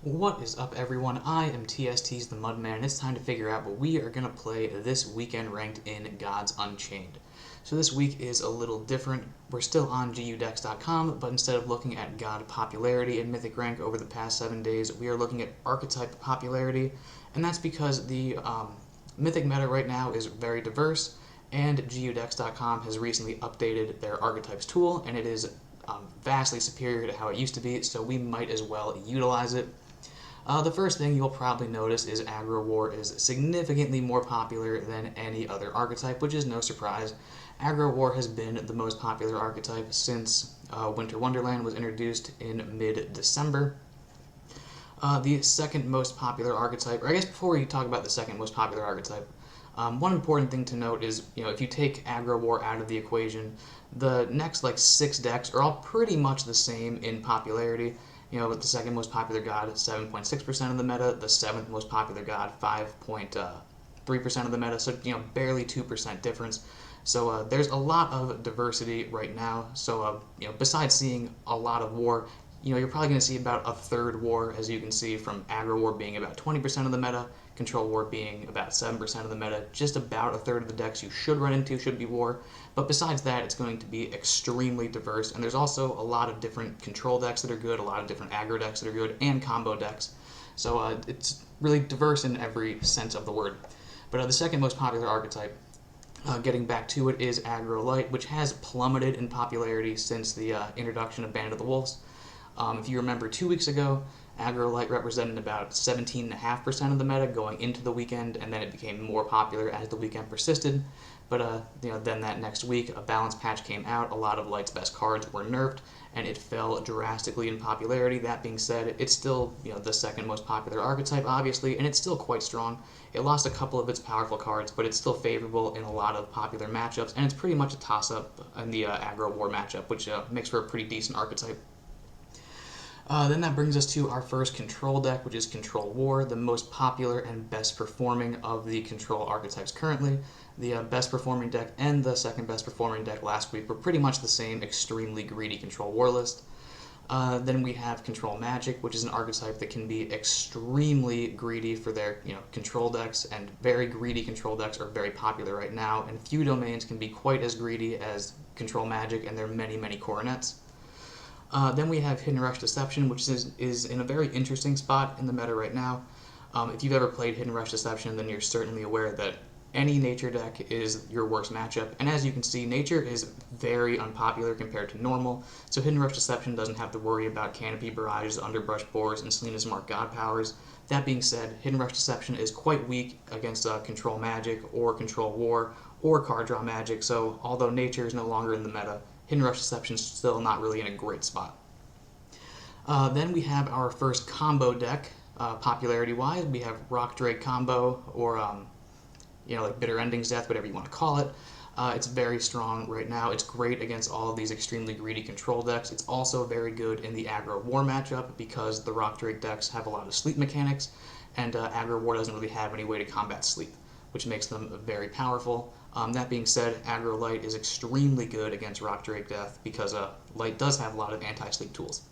What is up, everyone? I am TST's the Mudman, and it's time to figure out what we are going to play this weekend ranked in Gods Unchained. So this week is a little different. We're still on gudex.com, but instead of looking at God popularity and mythic rank over the past 7 days, we are looking at archetype popularity, and that's because the mythic meta right now is very diverse, and gudex.com has recently updated their archetypes tool, and it is vastly superior to how it used to be, so we might as well utilize it. The first thing you'll probably notice is Aggro War is significantly more popular than any other archetype, which is no surprise. Aggro War has been the most popular archetype since Winter Wonderland was introduced in mid-December. The second most popular archetype, or I guess before we talk about the second most popular archetype, one important thing to note is, if you take Aggro War out of the equation, the next 6 decks are all pretty much the same in popularity. The second most popular god, 7.6% of the meta, the seventh most popular god, 5.3% of the meta, so barely 2% difference. So there's a lot of diversity right now. So besides seeing a lot of war, you're probably going to see about a third war, as you can see from Aggro War being about 20% of the meta, Control War being about 7% of the meta. Just about a third of the decks you should run into should be war. But besides that, it's going to be extremely diverse, and there's also a lot of different control decks that are good, a lot of different aggro decks that are good, and combo decks. So it's really diverse in every sense of the word. But the second most popular archetype, getting back to it, is Aggro Light, which has plummeted in popularity since the introduction of Band of the Wolves. If you remember 2 weeks ago, Aggro Light represented about 17.5% of the meta going into the weekend, and then it became more popular as the weekend persisted. But then that next week, a balance patch came out, a lot of Light's best cards were nerfed, and it fell drastically in popularity. That being said, it's still the second most popular archetype, obviously, and it's still quite strong. It lost a couple of its powerful cards, but it's still favorable in a lot of popular matchups, and it's pretty much a toss-up in the Aggro War matchup, which makes for a pretty decent archetype. Then that brings us to our first control deck, which is Control War, the most popular and best performing of the control archetypes currently. The best performing deck and the second best performing deck last week were pretty much the same extremely greedy Control War list. Then we have Control Magic, which is an archetype that can be extremely greedy for their control decks, and very greedy control decks are very popular right now, and few domains can be quite as greedy as Control Magic and their many, many coronets. Then we have Hidden Rush Deception, which is in a very interesting spot in the meta right now. If you've ever played Hidden Rush Deception, then you're certainly aware that any nature deck is your worst matchup, and as you can see, nature is very unpopular compared to normal, so Hidden Rush Deception doesn't have to worry about Canopy Barrages, Underbrush Bores, and Selena's Mark God Powers. That being said, Hidden Rush Deception is quite weak against Control Magic, or Control War, or Card Draw Magic, so although nature is no longer in the meta, Hidden Rush Deception is still not really in a great spot. Then we have our first combo deck, popularity-wise. We have Rock Drake Combo, or like Bitter Endings Death, whatever you want to call it. It's very strong right now. It's great against all of these extremely greedy control decks. It's also very good in the Aggro War matchup because the Rock Drake decks have a lot of sleep mechanics, and Aggro War doesn't really have any way to combat sleep, which makes them very powerful. That being said, Aggro Light is extremely good against Rock Drake Death because Light does have a lot of anti-sleep tools.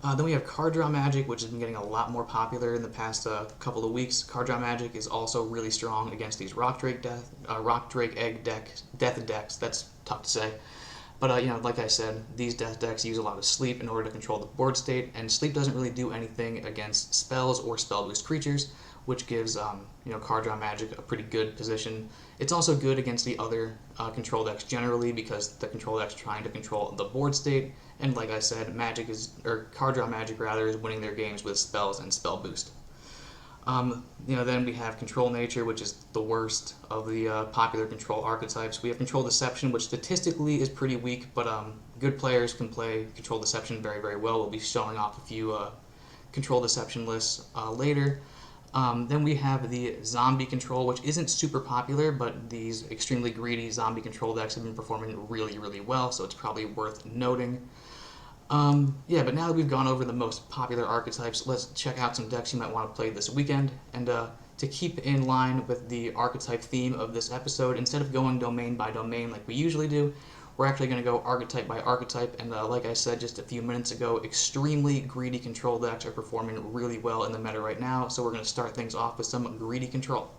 Then we have Card Draw Magic, which has been getting a lot more popular in the past couple of weeks. Card Draw Magic is also really strong against these Rock Drake Egg Death decks. That's tough to say. But like I said, these death decks use a lot of sleep in order to control the board state, and sleep doesn't really do anything against spells or spell boost creatures, which gives Card Draw Magic a pretty good position. It's also good against the other control decks generally because the control deck's trying to control the board state, and like I said, Card Draw Magic rather is winning their games with spells and spell boost. Then we have Control Nature, which is the worst of the popular control archetypes. We have Control Deception, which statistically is pretty weak, but good players can play Control Deception very, very well. We'll be showing off a few Control Deception lists later. Then we have the Zombie Control, which isn't super popular, but these extremely greedy zombie control decks have been performing really, really well, so it's probably worth noting. But now that we've gone over the most popular archetypes, let's check out some decks you might want to play this weekend. And to keep in line with the archetype theme of this episode, instead of going domain by domain like we usually do, we're actually going to go archetype by archetype, and like I said just a few minutes ago, extremely greedy control decks are performing really well in the meta right now, so we're going to start things off with some greedy control.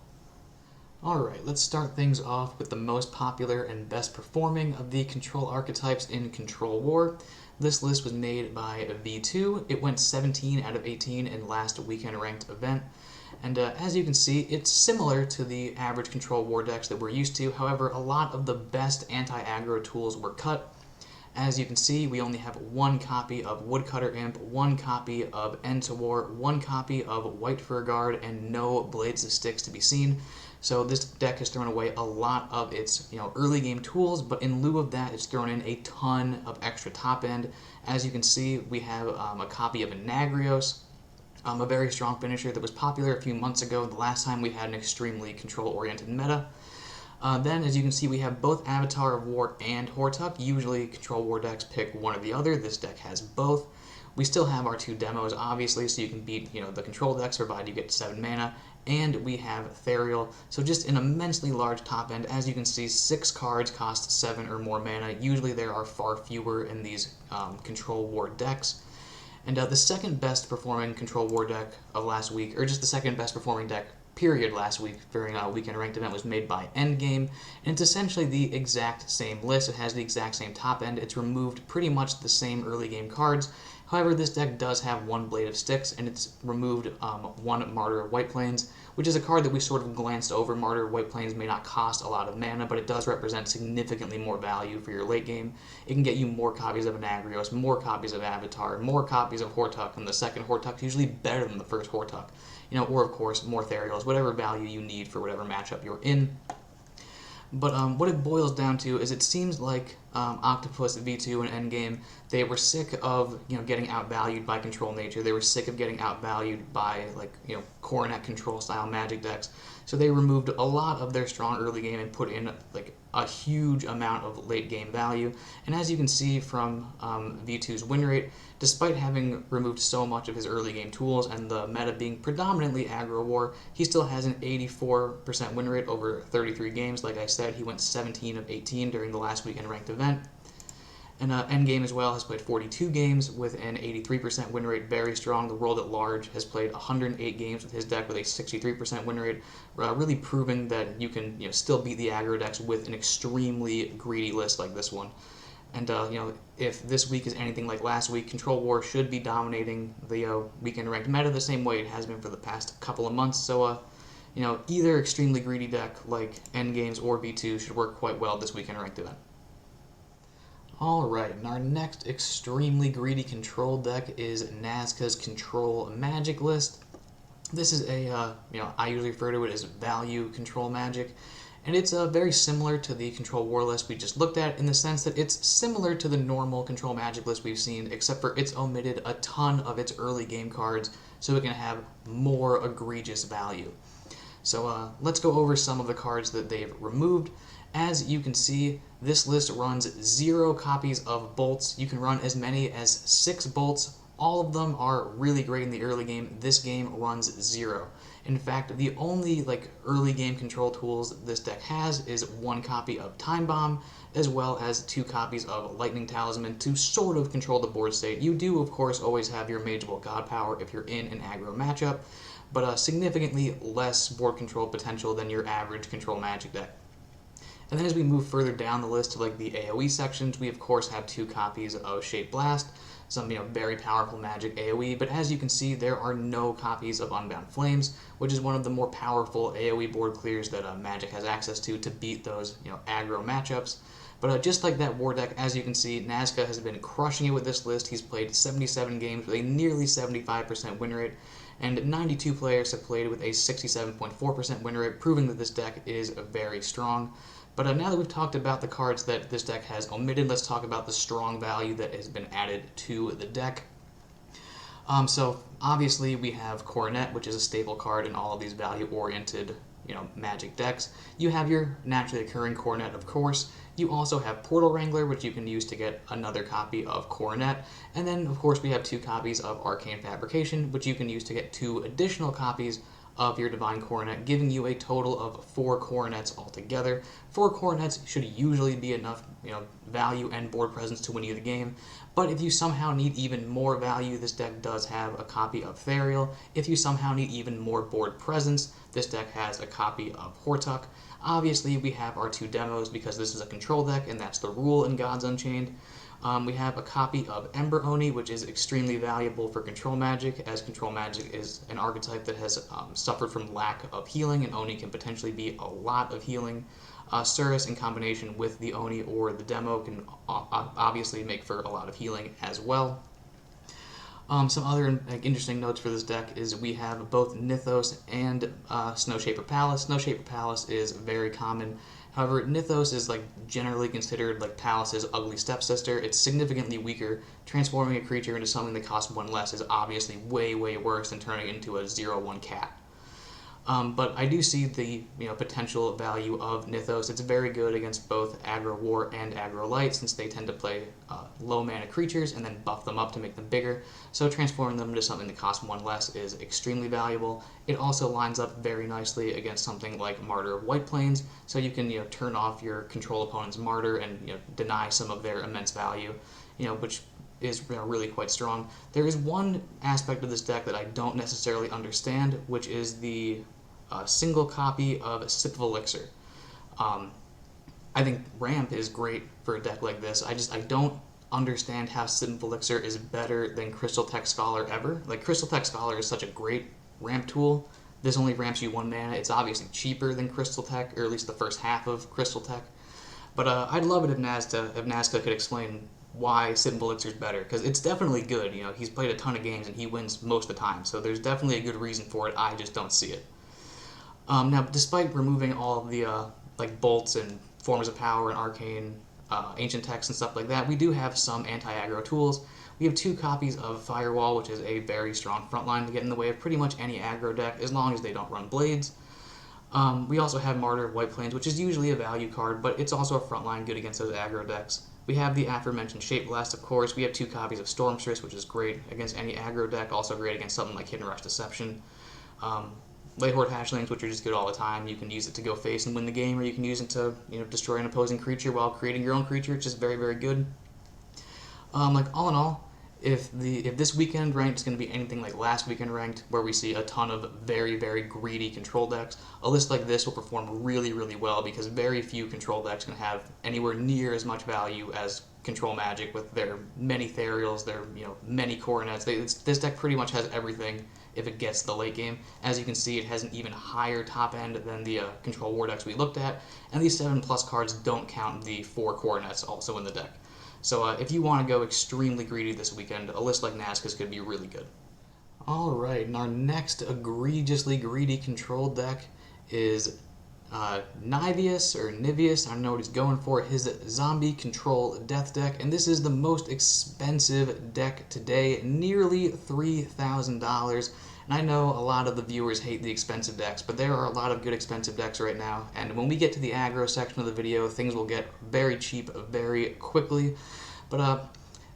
Alright, let's start things off with the most popular and best performing of the control archetypes in Control War. This list was made by V2. It went 17 out of 18 in last weekend ranked event. And as you can see, it's similar to the average Control War decks that we're used to. However, a lot of the best anti-aggro tools were cut. As you can see, we only have one copy of Woodcutter Imp, one copy of End to War, one copy of White Fur Guard, and no Blades of Styx to be seen. So this deck has thrown away a lot of its early game tools, but in lieu of that, it's thrown in a ton of extra top end. As you can see, we have a copy of Anagrios, a very strong finisher that was popular a few months ago, the last time we had an extremely control-oriented meta. Then, as you can see, we have both Avatar of War and Hortuck. Usually, Control War decks pick one or the other. This deck has both. We still have our two demos, obviously, so you can beat the control decks, provided you get 7 mana. And we have Therial, so just an immensely large top end. As you can see, 6 cards cost 7 or more mana. Usually there are far fewer in these Control War decks. And the second best performing Control War deck of last week, or just the second best performing deck period last week during a weekend ranked event, was made by Endgame, and it's essentially the exact same list. It has the exact same top end. It's removed pretty much the same early game cards. However, this deck does have one Blade of Styx, and it's removed one Martyr of White Plains, which is a card that we sort of glanced over. Martyr of White Plains may not cost a lot of mana, but it does represent significantly more value for your late game. It can get you more copies of Anagrios, more copies of Avatar, more copies of Hortuck, and the second Hortuck is usually better than the first Hortuck. Or of course, more Therials, whatever value you need for whatever matchup you're in. But what it boils down to is it seems like Octopus, V2, and Endgame, they were sick of getting outvalued by Control Nature. They were sick of getting outvalued by Coronet control style Magic decks. So they removed a lot of their strong early game and put in a huge amount of late game value. And as you can see from V2's win rate, despite having removed so much of his early game tools and the meta being predominantly aggro war, he still has an 84% win rate over 33 games. Like I said, he went 17 of 18 during the last weekend ranked event. And Endgame as well has played 42 games with an 83% win rate, very strong. The world at large has played 108 games with his deck with a 63% win rate, really proving that you can still beat the aggro decks with an extremely greedy list like this one. And if this week is anything like last week, Control War should be dominating the weekend ranked meta the same way it has been for the past couple of months. So either extremely greedy deck like Endgames or V2 should work quite well this weekend ranked event. Alright, and our next extremely greedy control deck is Nazca's Control Magic list. This is a, I usually refer to it as value control magic, and it's very similar to the Control War list we just looked at in the sense that it's similar to the normal control magic list we've seen, except for it's omitted a ton of its early game cards so it can have more egregious value. So let's go over some of the cards that they've removed. As you can see, this list runs 0 copies of bolts. You can run as many as 6 bolts. All of them are really great in the early game. This game runs 0. In fact, the only early game control tools this deck has is 1 copy of Time Bomb, as well as 2 copies of Lightning Talisman to sort of control the board state. You do, of course, always have your Mageable God Power if you're in an aggro matchup, but significantly less board control potential than your average control magic deck. And then as we move further down the list to the AoE sections, we of course have 2 copies of Shape Blast, some very powerful magic AoE, but as you can see, there are no copies of Unbound Flames, which is one of the more powerful AoE board clears that Magic has access to beat those aggro matchups. But just like that war deck, as you can see, Nazca has been crushing it with this list. He's played 77 games with a nearly 75% win rate, and 92 players have played with a 67.4% win rate, proving that this deck is very strong. But now that we've talked about the cards that this deck has omitted, let's talk about the strong value that has been added to the deck. So obviously we have Coronet, which is a staple card in all of these value-oriented Magic decks. You have your naturally occurring Coronet, of course. You also have Portal Wrangler, which you can use to get another copy of Coronet. And then, of course, we have 2 copies of Arcane Fabrication, which you can use to get 2 additional copies of your Divine Coronet, giving you a total of 4 Coronets altogether. 4 Coronets should usually be enough, value and board presence to win you the game. But if you somehow need even more value, this deck does have a copy of Therial. If you somehow need even more board presence, this deck has a copy of Hortuck. Obviously, we have our 2 demos because this is a control deck, and that's the rule in Gods Unchained. We have a copy of Ember Oni, which is extremely valuable for Control Magic, as Control Magic is an archetype that has suffered from lack of healing, and Oni can potentially be a lot of healing. Surus in combination with the Oni or the demo can obviously make for a lot of healing as well. Some other interesting notes for this deck is we have both Nithos and Snowshaper Palace. Snowshaper Palace is very common. However, Nithos is generally considered Palace's ugly stepsister. It's significantly weaker. Transforming a creature into something that costs 1 less is obviously way, way worse than turning it into a 0/1 cat. But I do see the potential value of Nithos. It's very good against both Aggro War and Aggro Light, since they tend to play low mana creatures and then buff them up to make them bigger. So transforming them into something that costs 1 less is extremely valuable. It also lines up very nicely against something like Martyr of White Plains, so you can turn off your control opponent's Martyr and deny some of their immense value, which is really quite strong. There is one aspect of this deck that I don't necessarily understand, which is the single copy of Sip of Elixir. I think Ramp is great for a deck like this. I don't understand how Sip of Elixir is better than Crystal Tech Scholar ever. Crystal Tech Scholar is such a great ramp tool. This only ramps you 1 mana. It's obviously cheaper than Crystal Tech, or at least the first half of Crystal Tech. But I'd love it if Nazca could explain why Sip of Elixir is better, because it's definitely good. He's played a ton of games and he wins most of the time, so there's definitely a good reason for it. I just don't see it. Now, despite removing all of the bolts and forms of power and arcane, ancient text and stuff like that, we do have some anti-aggro tools. We have 2 copies of Firewall, which is a very strong frontline to get in the way of pretty much any aggro deck, as long as they don't run blades. We also have Martyr of White Plains, which is usually a value card, but it's also a frontline good against those aggro decks. We have the aforementioned Shape Blast, of course. We have 2 copies of Stormstress, which is great against any aggro deck, also great against something like Hidden Rush Deception. Layhorde Hatchlings, which are just good all the time. You can use it to go face and win the game, or you can use it to destroy an opposing creature while creating your own creature. It's just very, very good. All in all, if this weekend ranked is going to be anything like last weekend ranked, where we see a ton of very, very greedy control decks, a list like this will perform really, really well, because very few control decks can have anywhere near as much value as Control Magic with their many Therials, their many Coronets. This deck pretty much has everything if it gets to the late game. As you can see, it has an even higher top end than the Control War decks we looked at, and these 7+ cards don't count the 4 Coronets also in the deck. So if you want to go extremely greedy this weekend, a list like Nazca's could be really good. Alright, and our next egregiously greedy control deck is Nivius, or Nivius, I don't know what he's going for, his zombie control death deck, and this is the most expensive deck today, nearly $3,000. And I know a lot of the viewers hate the expensive decks, but there are a lot of good expensive decks right now, and when we get to the aggro section of the video, things will get very cheap very quickly. But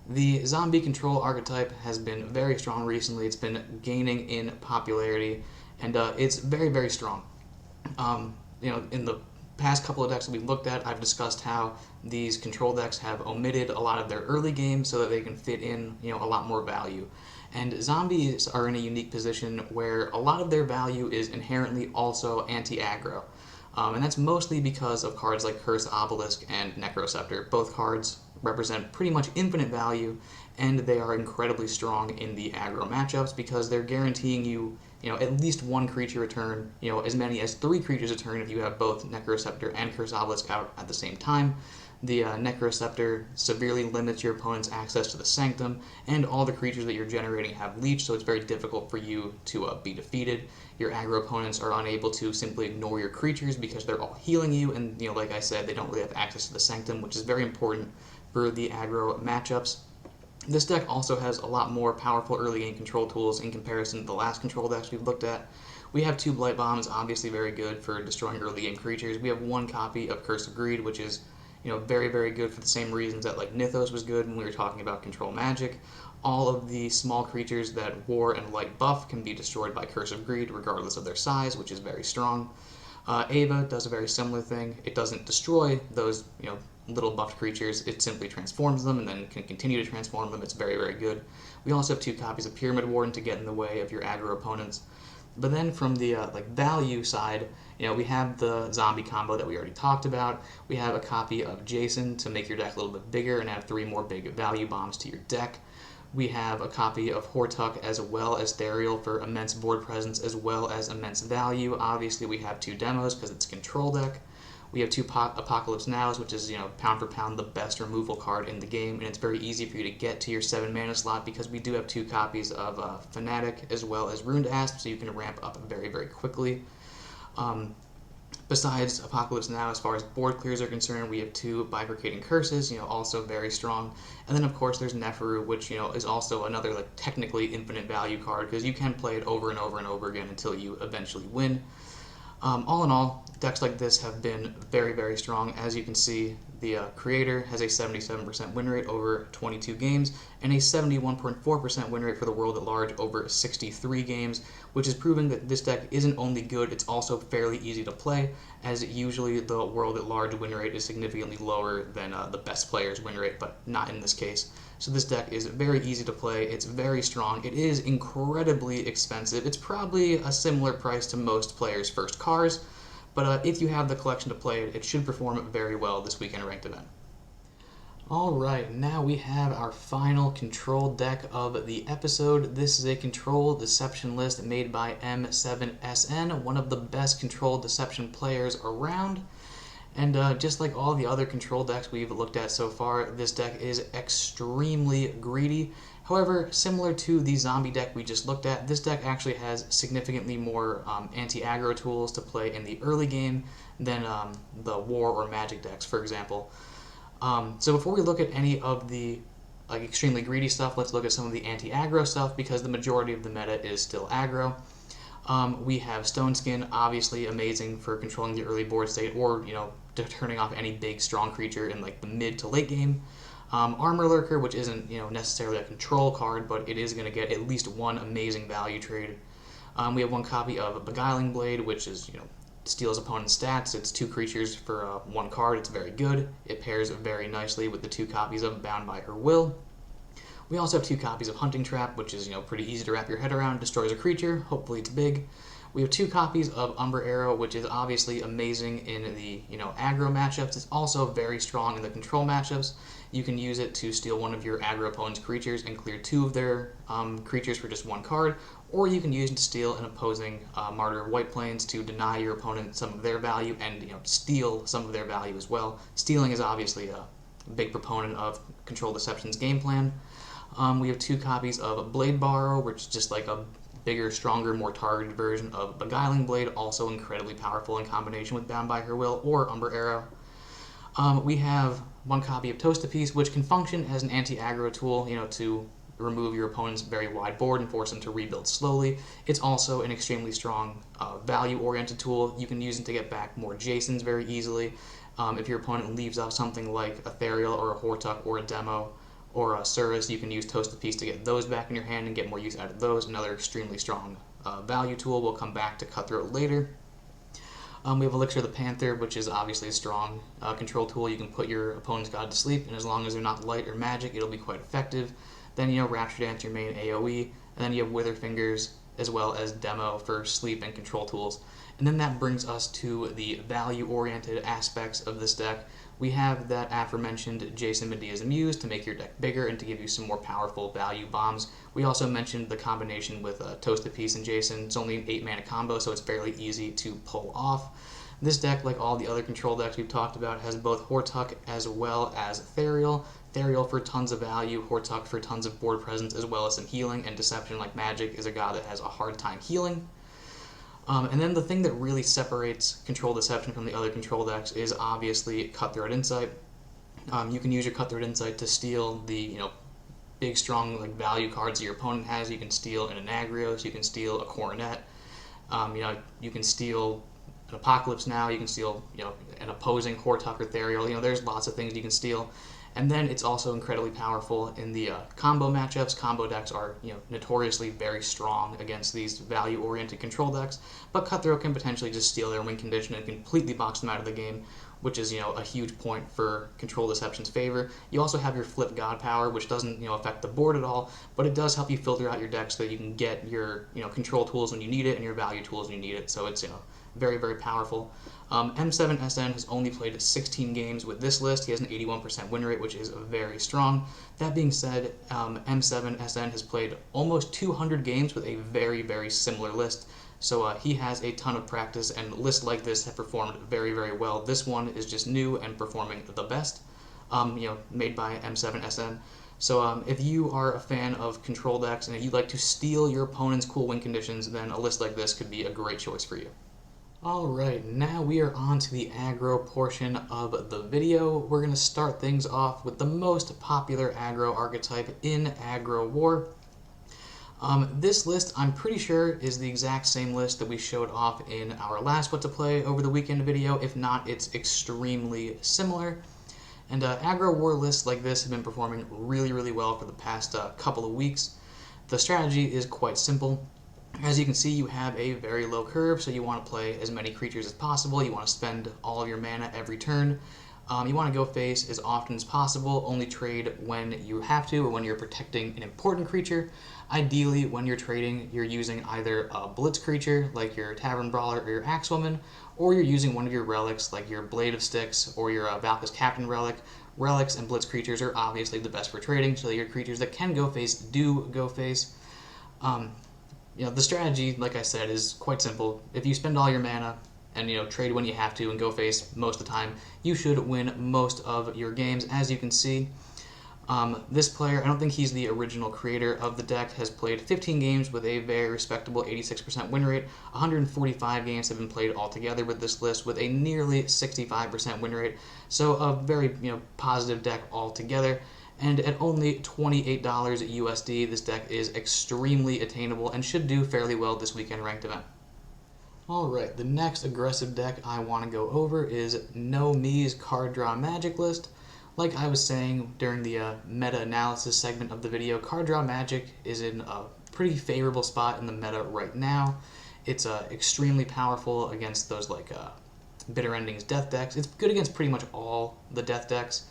the zombie control archetype has been very strong recently. It's been gaining in popularity, and it's very, very strong. In the past couple of decks that we've looked at, I've discussed how these control decks have omitted a lot of their early games so that they can fit in, a lot more value. And zombies are in a unique position where a lot of their value is inherently also anti-aggro. And that's mostly because of cards like Cursed Obelisk and Necroceptor. Both cards represent pretty much infinite value, and they are incredibly strong in the aggro matchups because they're guaranteeing you, at least 1 creature a turn, as many as 3 creatures a turn if you have both Necroceptor and Cursed Obelisk out at the same time. The Necroceptor severely limits your opponent's access to the Sanctum, and all the creatures that you're generating have leech, so it's very difficult for you to be defeated. Your aggro opponents are unable to simply ignore your creatures because they're all healing you, and like I said, they don't really have access to the Sanctum, which is very important for the aggro matchups. This deck also has a lot more powerful early game control tools in comparison to the last control decks we've looked at. We have 2 Blight Bombs, obviously very good for destroying early game creatures. We have 1 copy of Curse of Greed, which is very, very good for the same reasons that Nithos was good when we were talking about Control Magic. All of the small creatures that War and Light buff can be destroyed by Curse of Greed, regardless of their size, which is very strong. Ava does a very similar thing. It doesn't destroy those, little buffed creatures. It simply transforms them and then can continue to transform them. It's very, very good. We also have 2 copies of Pyramid Warden to get in the way of your aggro opponents. But then from the value side, we have the zombie combo that we already talked about. We have a copy of Jason to make your deck a little bit bigger and add 3 more big value bombs to your deck. We have a copy of Hortuck as well as Therial for immense board presence as well as immense value. Obviously, we have 2 demos because it's a control deck. We have 2 Apocalypse Nows, which is, pound for pound the best removal card in the game, and it's very easy for you to get to your 7 mana slot because we do have 2 copies of Fanatic as well as Ruined Asp, so you can ramp up very, very quickly. Besides Apocalypse Now, as far as board clears are concerned, we have 2 Bifurcating Curses, also very strong. And then, of course, there's Neferu, which, is also another, technically infinite value card, because you can play it over and over and over again until you eventually win. All in all, decks like this have been very, very strong. As you can see, the creator has a 77% win rate over 22 games and a 71.4% win rate for the world at large over 63 games, which is proving that this deck isn't only good, it's also fairly easy to play, as usually the world at large win rate is significantly lower than the best player's win rate, but not in this case. So this deck is very easy to play, it's very strong, it is incredibly expensive. It's probably a similar price to most players' first cars, but if you have the collection to play it, it should perform very well this weekend ranked event. Alright, now we have our final control deck of the episode. This is a control deception list made by M7SN, one of the best control deception players around. And just like all the other control decks we've looked at so far, this deck is extremely greedy. However, similar to the zombie deck we just looked at, this deck actually has significantly more anti-aggro tools to play in the early game than the war or magic decks, for example. So before we look at any of the extremely greedy stuff, let's look at some of the anti-aggro stuff, because the majority of the meta is still aggro. We have Stone Skin, obviously amazing for controlling the early board state or, turning off any big, strong creature in the mid to late game. Armor Lurker, which isn't, necessarily a control card, but it is going to get at least 1 amazing value trade. We have 1 copy of Beguiling Blade, which is, steals opponent's stats. It's 2 creatures for 1 card. It's very good. It pairs very nicely with the 2 copies of Bound by Her Will. We also have 2 copies of Hunting Trap, which is, pretty easy to wrap your head around. Destroys a creature. Hopefully it's big. We have 2 copies of Umber Arrow, which is obviously amazing in the, aggro matchups. It's also very strong in the control matchups. You can use it to steal one of your aggro opponent's creatures and clear 2 of their creatures for just 1 card, or you can use it to steal an opposing Martyr of White Plains to deny your opponent some of their value and, steal some of their value as well. Stealing is obviously a big proponent of Control Deception's game plan. We have 2 copies of Blade Borrow, which is just like a bigger, stronger, more targeted version of Beguiling Blade, also incredibly powerful in combination with Bound by Her Will or Umber Arrow. We have 1 copy of Toast a Piece, which can function as an anti-aggro tool, to remove your opponent's very wide board and force them to rebuild slowly. It's also an extremely strong value-oriented tool. You can use it to get back more Jasons very easily. If your opponent leaves off something like a Therial or a Hortuck or a Demo or a Surus, you can use Toast a Piece to get those back in your hand and get more use out of those. Another extremely strong value tool. We'll come back to Cutthroat later. We have Elixir of the Panther, which is obviously a strong control tool. You can put your opponent's god to sleep, and as long as they're not light or magic, it'll be quite effective. Then, Rapture Dance, your main AoE, and then you have Wither Fingers, as well as Demo for sleep and control tools. And then that brings us to the value-oriented aspects of this deck. We have that aforementioned Jason Medea's Muse to make your deck bigger and to give you some more powerful value bombs. We also mentioned the combination with Toast a Piece and Jason. It's only an 8 mana combo, so it's fairly easy to pull off. This deck, like all the other control decks we've talked about, has both Hortuck as well as Therial. Therial for tons of value, Hortuck for tons of board presence, as well as some healing, and Deception, like Magic, is a god that has a hard time healing. And then the thing that really separates Control Deception from the other control decks is obviously Cutthroat Insight. You can use your Cutthroat Insight to steal the big, strong value cards that your opponent has. You can steal an Anagrios, you can steal a Coronet, you can steal an Apocalypse Now, you can steal an opposing Hortuck or Therial. There's lots of things you can steal. And then it's also incredibly powerful in the combo matchups. Combo decks are notoriously very strong against these value-oriented control decks, but Cutthroat can potentially just steal their win condition and completely box them out of the game, which is a huge point for Control Deception's favor. You also have your Flip God Power, which doesn't affect the board at all, but it does help you filter out your deck so that you can get your control tools when you need it and your value tools when you need it. So it's very, very powerful. M7SN has only played 16 games with this list. He has an 81% win rate, which is very strong. That being said, M7SN has played almost 200 games with a very, very similar list. So he has a ton of practice, and lists like this have performed very, very well. This one is just new and performing the best, made by M7SN. So if you are a fan of control decks and if you like to steal your opponent's cool win conditions, then a list like this could be a great choice for you. Alright, now we are on to the aggro portion of the video. We're going to start things off with the most popular aggro archetype in Aggro War. This list, I'm pretty sure, is the exact same list that we showed off in our last What to Play over the weekend video. If not, it's extremely similar. And Aggro War lists like this have been performing really, really well for the past couple of weeks. The strategy is quite simple. As you can see, you have a very low curve, so you want to play as many creatures as possible. You want to spend all of your mana every turn. You want to go face as often as possible, only trade when you have to or when you're protecting an important creature. Ideally, when you're trading, you're using either a blitz creature, like your Tavern Brawler or your Axewoman, or you're using one of your relics, like your Blade of Sticks or your Valka's Captain relic. Relics and blitz creatures are obviously the best for trading, so your creatures that can go face do go face. The strategy, like I said, is quite simple. If you spend all your mana and trade when you have to and go face most of the time, you should win most of your games. As you can see, this player, I don't think he's the original creator of the deck, has played 15 games with a very respectable 86% win rate. 145 games have been played altogether with this list with a nearly 65% win rate. So a very positive deck altogether. And at only $28 USD, this deck is extremely attainable and should do fairly well this weekend ranked event. Alright, the next aggressive deck I want to go over is No Me's Card Draw Magic list. Like I was saying during the meta-analysis segment of the video, Card Draw Magic is in a pretty favorable spot in the meta right now. It's extremely powerful against those Bitter Endings Death decks. It's good against pretty much all the Death decks.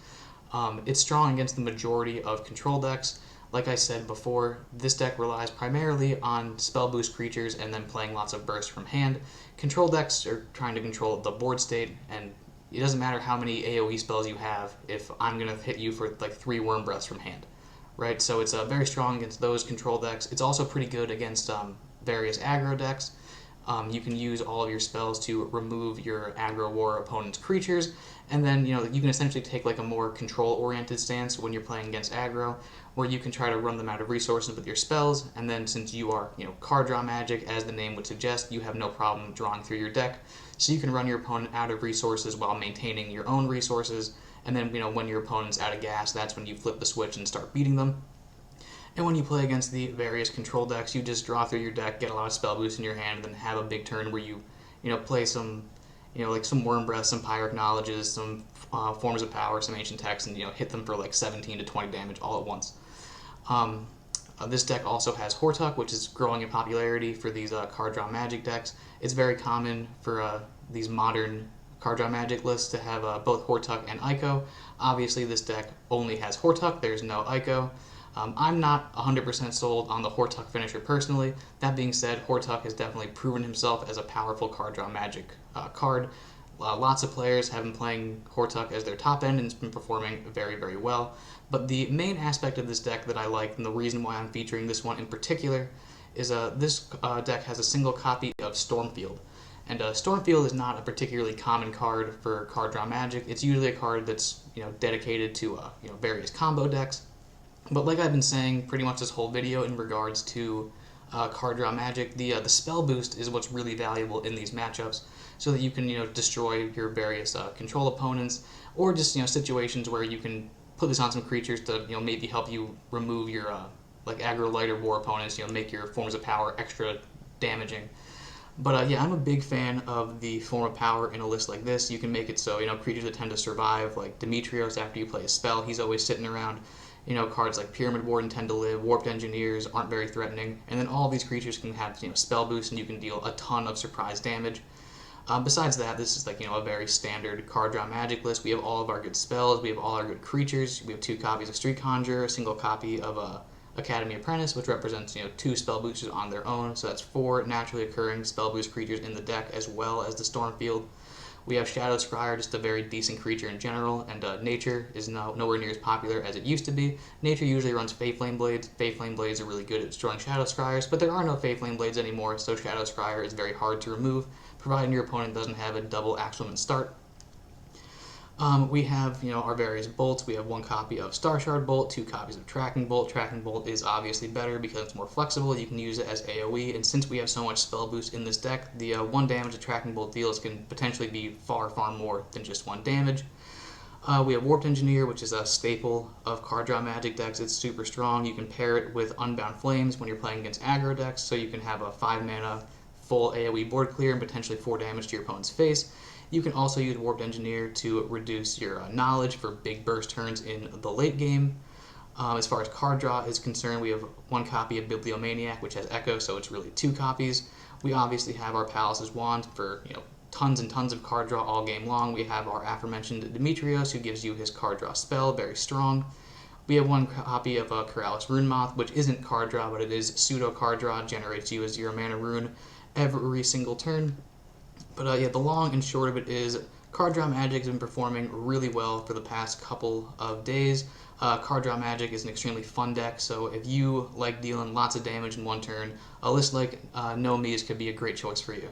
It's strong against the majority of control decks. Like I said before, this deck relies primarily on spell boost creatures and then playing lots of bursts from hand. Control decks are trying to control the board state, and it doesn't matter how many AoE spells you have if I'm going to hit you for 3 Worm Breaths from hand, right? So it's very strong against those control decks. It's also pretty good against various aggro decks. You can use all of your spells to remove your Aggro War opponent's creatures, and then you can essentially take a more control-oriented stance when you're playing against aggro, where you can try to run them out of resources with your spells, and then since you are card draw magic, as the name would suggest, you have no problem drawing through your deck, so you can run your opponent out of resources while maintaining your own resources, and then when your opponent's out of gas, that's when you flip the switch and start beating them. And when you play against the various control decks, you just draw through your deck, get a lot of spell boosts in your hand, and then have a big turn where you play some some Worm Breath, some Pyrrhic Knowledges, some Forms of Power, some Ancient Texts, and hit them for 17 to 20 damage all at once. This deck also has Hortuck, which is growing in popularity for these card draw magic decks. It's very common for these modern card draw magic lists to have both Hortuck and Ico. Obviously, this deck only has Hortuck. There's no Ico. I'm not 100% sold on the Hortuck finisher personally. That being said, Hortuck has definitely proven himself as a powerful card draw magic card. Lots of players have been playing Hortuck as their top end and it's been performing very, very well. But the main aspect of this deck that I like, and the reason why I'm featuring this one in particular, is this deck has a single copy of Stormfield. And Stormfield is not a particularly common card for card draw magic. It's usually a card that's dedicated to various combo decks. But like I've been saying pretty much this whole video in regards to card draw magic, the spell boost is what's really valuable in these matchups, so that you can destroy your various control opponents, or just situations where you can put this on some creatures to maybe help you remove your aggro lighter war opponents, make your Forms of Power extra damaging. But yeah, I'm a big fan of the form of power in a list like this. You can make it so, creatures that tend to survive, like Demetrios after you play a spell, he's always sitting around. Cards like Pyramid Warden tend to live, Warped Engineers aren't very threatening, and then all these creatures can have, spell boost, and you can deal a ton of surprise damage. Besides that, this is like, a very standard card draw magic list. We have all of our good spells, we have all our good creatures, we have 2 copies of Street Conjurer, a single copy of Academy Apprentice, which represents 2 spell boosters on their own. So that's 4 naturally occurring spell boost creatures in the deck, as well as the Stormfield. We have Shadow Scryer, just a very decent creature in general, and Nature is nowhere near as popular as it used to be. Nature usually runs Fey Flame Blades. Fey Flame Blades are really good at destroying Shadow Scryers, but there are no Fey Flame Blades anymore, so Shadow Scryer is very hard to remove, providing your opponent doesn't have a double Axelman start. We have, our various bolts. We have 1 copy of Star Shard Bolt, 2 copies of Tracking Bolt. Tracking Bolt is obviously better because it's more flexible. You can use it as AoE, and since we have so much spell boost in this deck, the 1 damage a Tracking Bolt deals can potentially be far, far more than just 1 damage. We have Warped Engineer, which is a staple of card draw magic decks. It's super strong. You can pair it with Unbound Flames when you're playing against aggro decks, so you can have a 5 mana full AoE board clear and potentially 4 damage to your opponent's face. You can also use Warped Engineer to reduce your knowledge for big burst turns in the late game. As far as card draw is concerned, we have 1 copy of Bibliomaniac, which has Echo, so it's really 2 copies. We obviously have our Palace's Wand for tons and tons of card draw all game long. We have our aforementioned Demetrios, who gives you his card draw spell, very strong. We have 1 copy of Keralis Rune Moth, which isn't card draw, but it is pseudo card draw, generates you a 0 mana rune every single turn. But yeah, the long and short of it is card draw magic has been performing really well for the past couple of days. Card draw magic is an extremely fun deck, so if you like dealing lots of damage in 1 turn, a list like No Me's could be a great choice for you.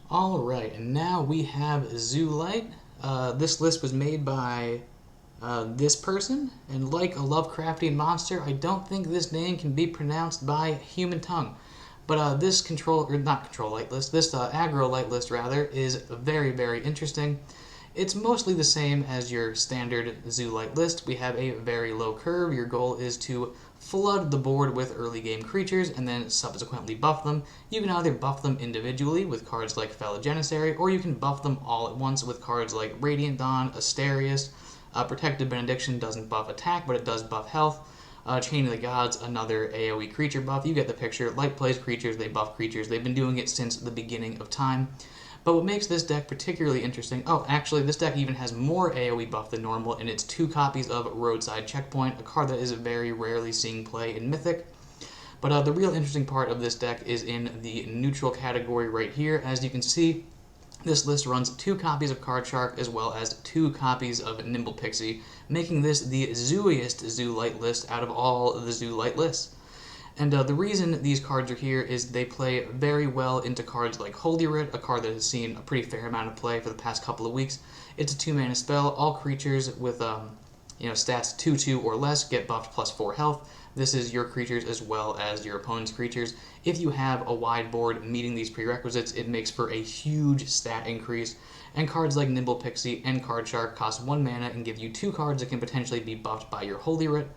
Alright, and now we have Zoolite. This list was made by this person, and like a Lovecraftian monster, I don't think this name can be pronounced by human tongue. But this aggro light list rather, is very, very interesting. It's mostly the same as your standard Zoo light list. We have a very low curve. Your goal is to flood the board with early game creatures and then subsequently buff them. You can either buff them individually with cards like Fellow Janissary, or you can buff them all at once with cards like Radiant Dawn, Asterius. Protective Benediction doesn't buff attack, but it does buff health. Chain of the Gods, another AoE creature buff. You get the picture. Light plays creatures, they buff creatures. They've been doing it since the beginning of time. But what makes this deck particularly interesting... Oh, actually, this deck even has more AoE buff than normal, and it's 2 copies of Roadside Checkpoint, a card that is very rarely seeing play in Mythic. But the real interesting part of this deck is in the neutral category right here. As you can see, this list runs 2 copies of Card Shark as well as 2 copies of Nimble Pixie, making this the zooiest Zoo Light list out of all the Zoo Light lists. And the reason these cards are here is they play very well into cards like Holy Writ, a card that has seen a pretty fair amount of play for the past couple of weeks. It's a 2-mana spell. All creatures with stats 2/2 or less get buffed +4 health. This is your creatures as well as your opponent's creatures. If you have a wide board meeting these prerequisites, it makes for a huge stat increase. And cards like Nimble Pixie and Card Shark cost 1 mana and give you 2 cards that can potentially be buffed by your Holy Writ.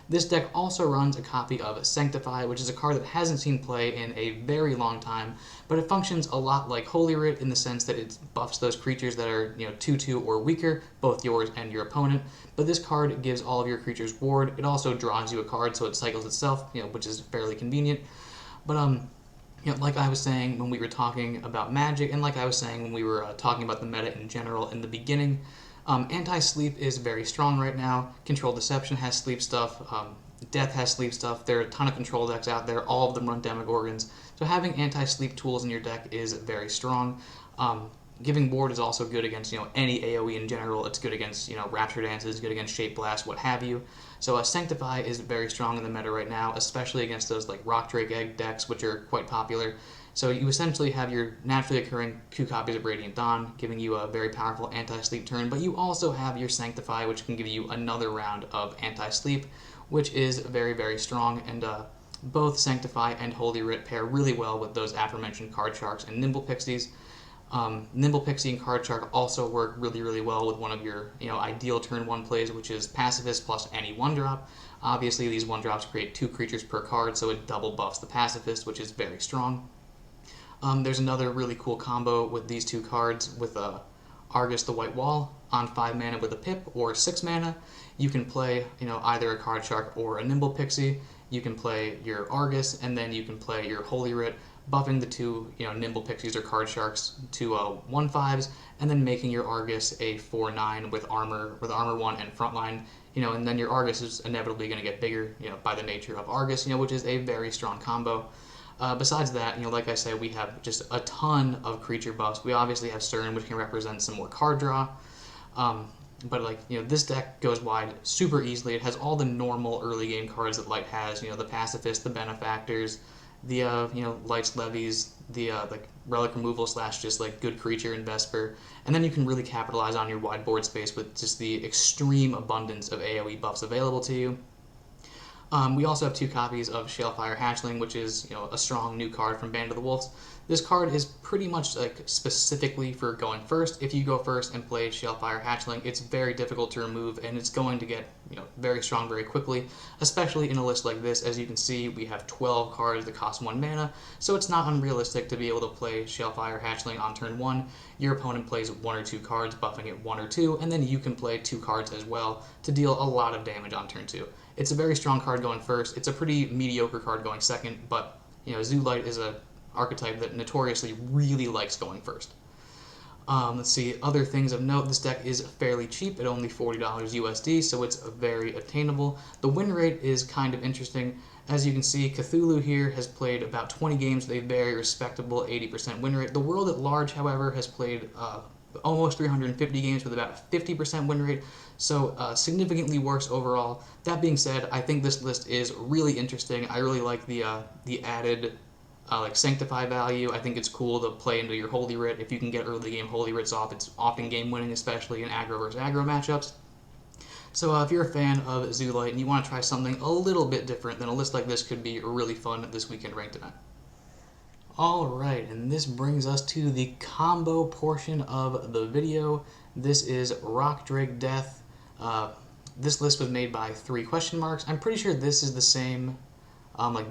This deck also runs a copy of Sanctify, which is a card that hasn't seen play in a very long time, but it functions a lot like Holy Writ in the sense that it buffs those creatures that are 2/2 or weaker, both yours and your opponent. But this card gives all of your creatures ward. It also draws you a card, so it cycles itself, which is fairly convenient. But like I was saying when we were talking about Magic, and like I was saying when we were talking about the meta in general in the beginning, Anti-Sleep is very strong right now. Control Deception has sleep stuff. Death has sleep stuff. There are a ton of control decks out there. All of them run Demogorgons. So having anti-sleep tools in your deck is very strong. Giving ward is also good against any AoE in general. It's good against Rapture Dances, good against Shape Blast, what have you. So Sanctify is very strong in the meta right now, especially against those like Rock Drake Egg decks, which are quite popular. So you essentially have your naturally occurring 2 copies of Radiant Dawn, giving you a very powerful anti-sleep turn, but you also have your Sanctify, which can give you another round of anti-sleep, which is very, very strong, and both Sanctify and Holy Writ pair really well with those aforementioned Card Sharks and Nimble Pixies. Nimble Pixie and Card Shark also work really, really well with one of your ideal turn 1 plays, which is Pacifist plus any 1-drop. Obviously, these 1-drops create 2 creatures per card, so it double buffs the Pacifist, which is very strong. There's another really cool combo with these two cards with Argus the White Wall on 5 mana with a Pip, or 6 mana. You can play either a Card Shark or a Nimble Pixie. You can play your Argus, and then you can play your Holy Writ, buffing the two Nimble Pixies or Card Sharks to 1/5s, and then making your Argus a 4/9 with armor 1 and frontline. And then your Argus is inevitably going to get bigger, by the nature of Argus, which is a very strong combo. Besides that, like I said, we have just a ton of creature buffs. We obviously have Stern, which can represent some more card draw. But this deck goes wide super easily. It has all the normal early game cards that Light has. The Pacifist, the Benefactors, the Light's Levies, the Relic Removal / just Good Creature and Vesper. And then you can really capitalize on your wide board space with just the extreme abundance of AoE buffs available to you. We also have 2 copies of Shalefire Hatchling, which is a strong new card from Band of the Wolves. This card is pretty much specifically for going first. If you go first and play Shalefire Hatchling, it's very difficult to remove, and it's going to get very strong very quickly, especially in a list like this. As you can see, we have 12 cards that cost 1 mana, so it's not unrealistic to be able to play Shalefire Hatchling on turn 1. Your opponent plays 1 or 2 cards, buffing it 1 or 2, and then you can play 2 cards as well to deal a lot of damage on turn 2. It's a very strong card going first. It's a pretty mediocre card going second, but Zoo Light is a archetype that notoriously really likes going first. Let's see, other things of note. This deck is fairly cheap at only $40 USD, so it's very attainable. The win rate is kind of interesting. As you can see, Cthulhu here has played about 20 games with a very respectable 80% win rate. The world at large, however, has played almost 350 games with about a 50% win rate, so significantly worse overall. That being said, I think this list is really interesting. I really like the added Sanctify value. I think it's cool to play into your Holy Writ. If you can get early game Holy Writs off, it's often game winning, especially in aggro versus aggro matchups. So if you're a fan of Zoo Light and you want to try something a little bit different, then a list like this could be really fun this weekend ranked event. Alright, and this brings us to the combo portion of the video. This is Rock Drake Death. This list was made by 3 question marks. I'm pretty sure this is the same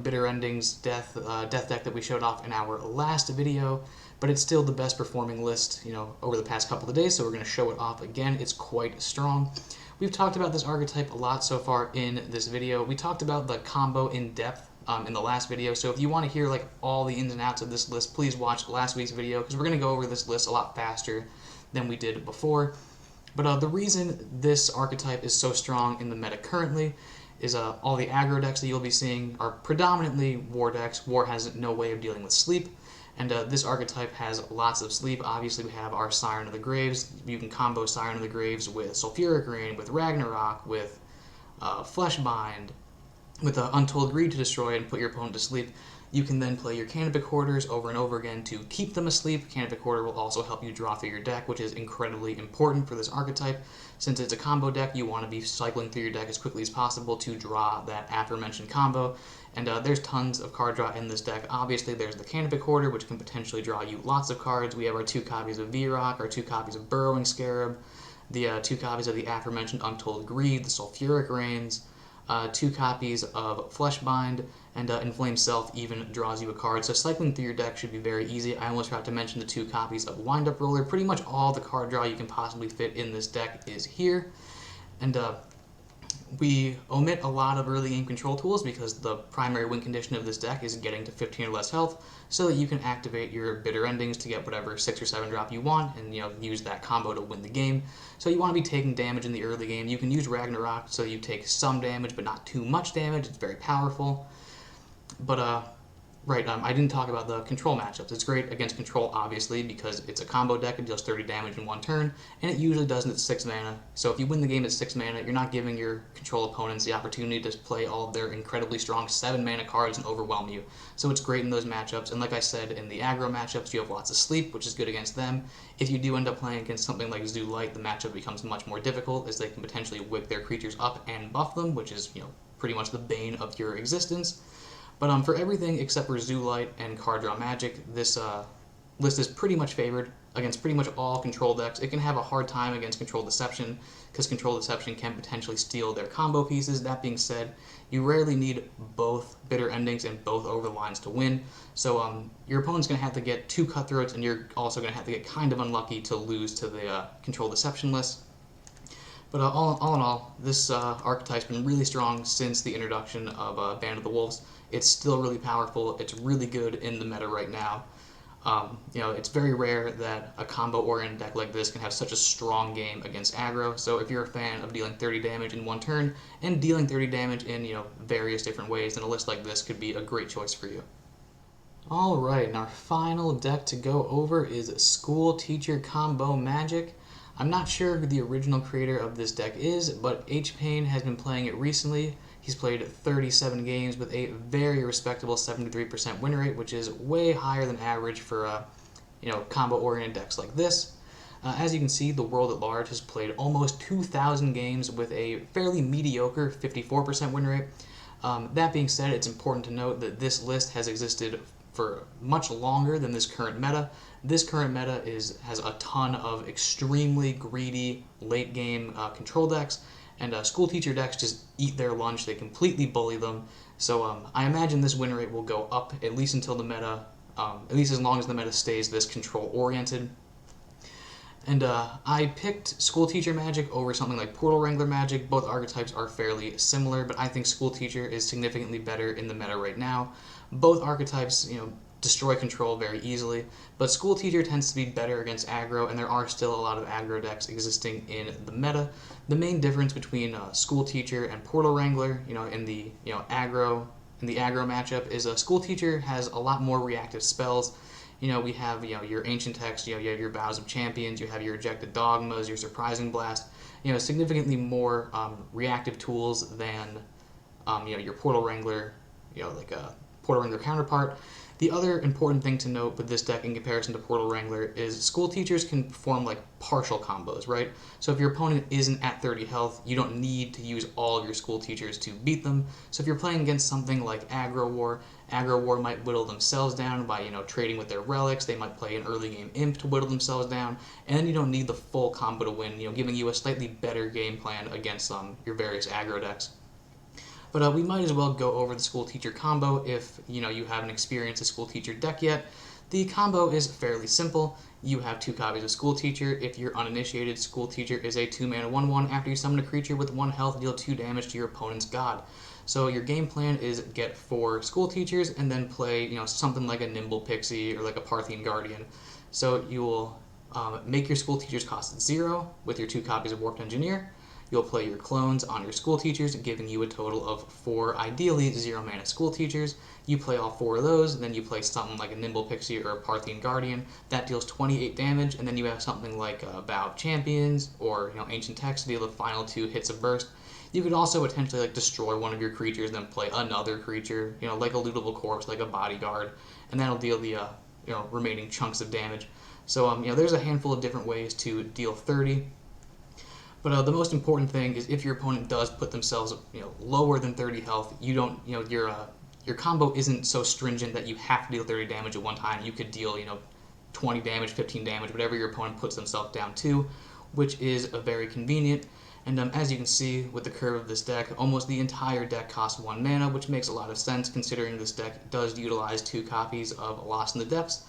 Bitter Endings death deck that we showed off in our last video, but it's still the best performing list over the past couple of days, so we're going to show it off again. It's quite strong. We've talked about this archetype a lot so far in this video. We talked about the combo in depth in the last video, so if you want to hear all the ins and outs of this list, please watch last week's video, because we're going to go over this list a lot faster than we did before. But the reason this archetype is so strong in the meta currently is all the aggro decks that you'll be seeing are predominantly war decks. War has no way of dealing with sleep, and this archetype has lots of sleep. Obviously, we have our Siren of the Graves. You can combo Siren of the Graves with Sulfuric Rain, with Ragnarok, with Fleshbind, with Untold Greed to destroy and put your opponent to sleep. You can then play your Canopic Hoarders over and over again to keep them asleep. Canopic Hoarder will also help you draw through your deck, which is incredibly important for this archetype. Since it's a combo deck, you want to be cycling through your deck as quickly as possible to draw that aforementioned combo. And there's tons of card draw in this deck. Obviously, there's the Canopic Hoarder, which can potentially draw you lots of cards. We have our 2 copies of V-Rock, our 2 copies of Burrowing Scarab, the 2 copies of the aforementioned Untold Greed, the Sulfuric Rains, 2 copies of Fleshbind, and Inflamed Self even draws you a card. So cycling through your deck should be very easy. I almost forgot to mention the 2 copies of Wind-Up Roller. Pretty much all the card draw you can possibly fit in this deck is here. And we omit a lot of early game control tools because the primary win condition of this deck is getting to 15 or less health, so that you can activate your Bitter Endings to get whatever 6 or 7 drop you want and use that combo to win the game. So you want to be taking damage in the early game. You can use Ragnarok so you take some damage but not too much damage. It's very powerful. But I didn't talk about the control matchups. It's great against control, obviously, because it's a combo deck. It deals 30 damage in 1 turn, and it usually does it at 6 mana. So if you win the game at 6 mana, you're not giving your control opponents the opportunity to play all of their incredibly strong 7 mana cards and overwhelm you. So it's great in those matchups, and like I said, in the aggro matchups, you have lots of sleep, which is good against them. If you do end up playing against something like Zoo Light, the matchup becomes much more difficult, as they can potentially whip their creatures up and buff them, which is, pretty much the bane of your existence. But for everything except for Zoo Light and Card Draw Magic, this list is pretty much favored against pretty much all control decks. It can have a hard time against Control Deception, because Control Deception can potentially steal their combo pieces. That being said, you rarely need both Bitter Endings and both Overlines to win, so your opponent's going to have to get 2 Cutthroats, and you're also going to have to get kind of unlucky to lose to the Control Deception list. But all in all, this archetype's been really strong since the introduction of Band of the Wolves. It's still really powerful. It's really good in the meta right now. It's very rare that a combo-oriented deck like this can have such a strong game against aggro. So if you're a fan of dealing 30 damage in one turn and dealing 30 damage in various different ways, then a list like this could be a great choice for you. Alright, and our final deck to go over is School Teacher Combo Magic. I'm not sure who the original creator of this deck is, but H-Pain has been playing it recently. He's played 37 games with a very respectable 73% win rate, which is way higher than average for combo-oriented decks like this. As you can see, the world at large has played almost 2,000 games with a fairly mediocre 54% win rate. That being said, it's important to note that this list has existed for much longer than this current meta. This current meta has a ton of extremely greedy late-game control decks, and school teacher decks just eat their lunch. They completely bully them. So I imagine this win rate will go up at least until the meta, at least as long as the meta stays this control-oriented. And I picked School Teacher Magic over something like Portal Wrangler Magic. Both archetypes are fairly similar, but I think School Teacher is significantly better in the meta right now. Both archetypes, destroy control very easily, but School Teacher tends to be better against aggro, and there are still a lot of aggro decks existing in the meta. The main difference between School Teacher and Portal Wrangler, in the aggro matchup, is School Teacher has a lot more reactive spells. We have your Ancient Text, you have your Vows of Champions, you have your Ejected Dogmas, your Surprising Blast, significantly more reactive tools than your Portal Wrangler, Portal Wrangler counterpart. The other important thing to note with this deck in comparison to Portal Wrangler is School Teachers can perform like partial combos, right? So if your opponent isn't at 30 health, you don't need to use all of your School Teachers to beat them. So if you're playing against something like Aggro War might whittle themselves down by trading with their relics. They might play an early game Imp to whittle themselves down, and then you don't need the full combo to win, giving you a slightly better game plan against your various aggro decks. But we might as well go over the School Teacher combo if you haven't experienced a School Teacher deck yet. The combo is fairly simple. You have 2 copies of School Teacher. If you're uninitiated, School Teacher is a 2-mana 1/1. After you summon a creature with 1 health, deal 2 damage to your opponent's god. So your game plan is get 4 School Teachers and then play something like a Nimble Pixie or like a Parthian Guardian. So you will make your School Teachers cost 0 with your 2 copies of Warped Engineer. You'll play your clones on your School Teachers, giving you a total of 4, ideally 0-mana School Teachers. You play all 4 of those, then you play something like a Nimble Pixie or a Parthian Guardian. That deals 28 damage, and then you have something like Vow of Champions or Ancient Text to deal the final 2 hits of burst. You could also potentially destroy one of your creatures, then play another creature, like a Lootable Corpse, like a Bodyguard, and that'll deal the remaining chunks of damage. So there's a handful of different ways to deal 30. But the most important thing is if your opponent does put themselves lower than 30 health, you don't your combo isn't so stringent that you have to deal 30 damage at one time. You could deal 20 damage, 15 damage, whatever your opponent puts themselves down to, which is very convenient. And as you can see with the curve of this deck, almost the entire deck costs 1 mana, which makes a lot of sense considering this deck does utilize 2 copies of Lost in the Depths.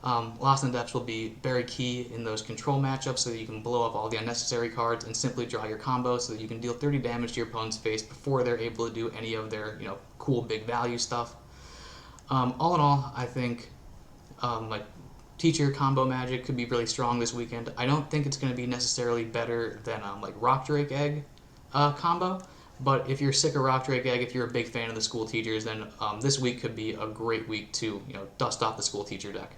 Lost in the Depths will be very key in those control matchups so that you can blow up all the unnecessary cards and simply draw your combo so that you can deal 30 damage to your opponent's face before they're able to do any of their cool big value stuff. All in all, I think Teacher combo magic could be really strong this weekend. I don't think it's going to be necessarily better than Rock Drake Egg combo, but if you're sick of Rock Drake Egg, if you're a big fan of the School Teachers, then this week could be a great week to dust off the School Teacher deck.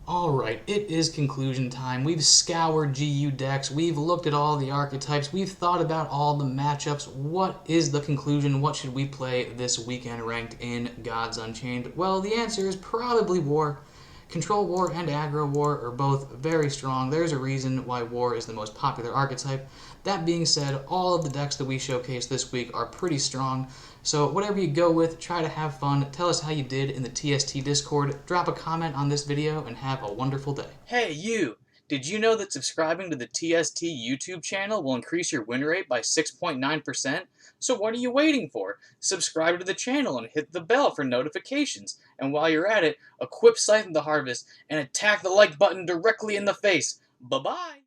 Alright, it is conclusion time. We've scoured GU decks, we've looked at all the archetypes, we've thought about all the matchups. What is the conclusion? What should we play this weekend ranked in Gods Unchained? Well, the answer is probably War, Control War and Aggro War are both very strong. There's a reason why War is the most popular archetype. That being said, all of the decks that we showcase this week are pretty strong. So whatever you go with, try to have fun. Tell us how you did in the TST Discord. Drop a comment on this video and have a wonderful day. Hey, you! Did you know that subscribing to the TST YouTube channel will increase your win rate by 6.9%? So what are you waiting for? Subscribe to the channel and hit the bell for notifications. And while you're at it, equip Scythe of the Harvest and attack the like button directly in the face. Bye-bye!